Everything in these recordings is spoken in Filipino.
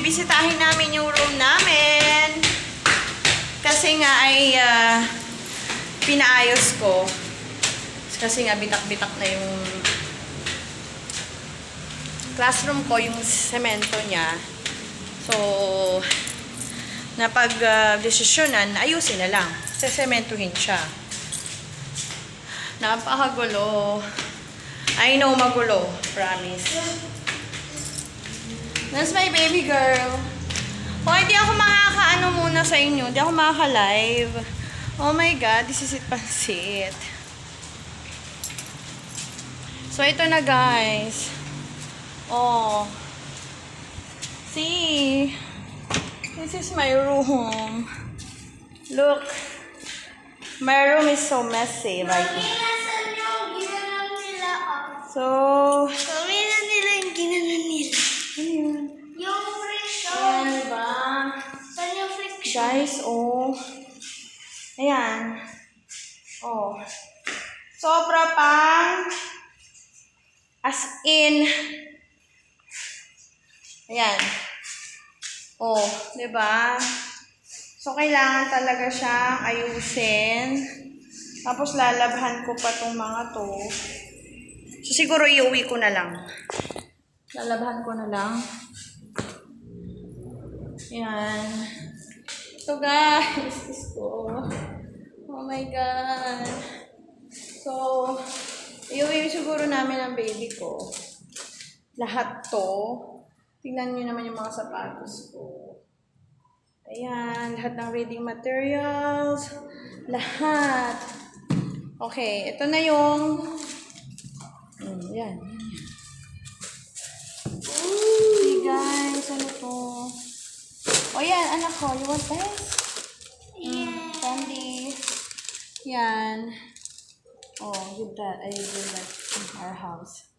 bibisitahin namin yung room namin. Kasi nga ay pinaayos ko. Kasi nga bitak-bitak na yung classroom ko, yung semento niya. So, napag-desisyonan, ayusin na lang. Sesementuhin siya. Napakagulo. I know magulo. Promise. That's my baby girl. Oh, hindi ako makaka-ano muna sa inyo. Hindi ako makaka-live. Oh my God, this is it pansit. So, ito na guys. Oh. See? This is my room. Look. My room is so messy right now. So, Pamila nila yung ginanon nila. ano yun? Yung friction. Ayan, diba? Saan yung friction? Guys, oh. Ayan. Oh. Sobra pang as in. Ayan. Oh, diba? So, kailangan talaga siyang ayusin. Tapos, lalabhan ko pa tong mga to. So, siguro iuwi ko na lang. Lalabhan ko na lang. Ayan. So, guys. This ko. Oh my God. So, iuwi siguro namin ang baby ko. Lahat to. Tingnan nyo naman yung mga sapatos ko. Ayan. Lahat ng reading materials. Lahat. Okay. Ito na yung... Yan. See guys. Ano to? O yan. Anak ko. You want this? Candy. Yan. Oh, give that. I give that in our house.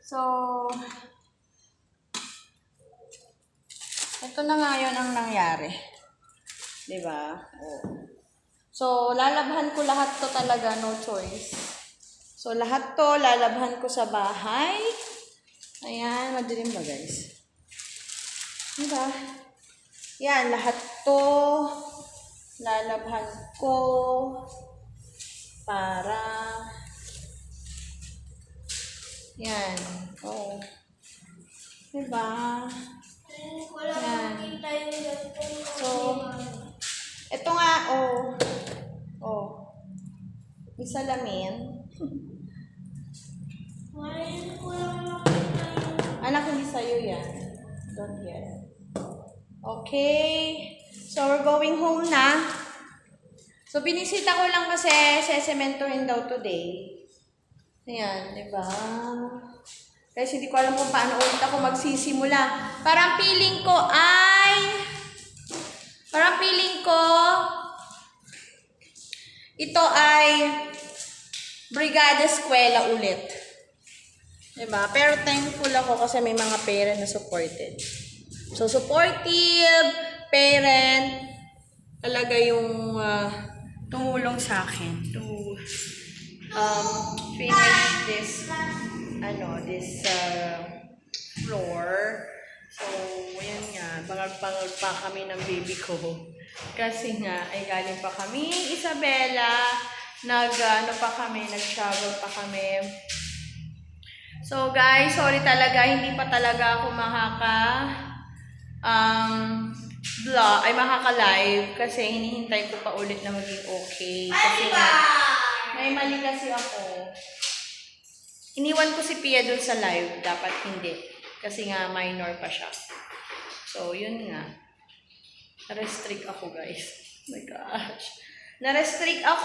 So, ito na nga yun ang nangyari. Diba? Oh. So, lalabhan ko lahat to talaga. No choice. So, lahat to lalabhan ko sa bahay. Ayan. Madilim ba guys? Diba? Yan. Lahat to lalabhan ko para yan. Oh. Diba? Yan. So, ito nga, oh. Oh. May salamin. Anak, hindi sa'yo yan. Don't hear. Okay. So, we're going home na. So, binisita ko lang kasi sesementohin daw today. Ayan, diba? Kasi hindi ko alam kung paano ulit ako magsisimula. Parang feeling ko ito ay Brigada Eskwela ulit. Diba? Pero thankful ako kasi may mga parent na supported. So, supportive parent talaga yung tumulong sa akin to finish this floor. So, yan nga, bangag-bangag pa kami ng baby ko. Kasi nga, ay galing pa kami, Isabela, nag-travel pa kami. So, guys, sorry talaga, hindi pa talaga ako makaka-live kasi hinihintay ko pa ulit na maging okay. Kasi nga, may mali kasi ako. Iniwan ko si Pia dun sa live. Dapat hindi. Kasi nga, minor pa siya. So, yun nga. Na-restrict ako, guys. Oh my gosh. Na-restrict ako.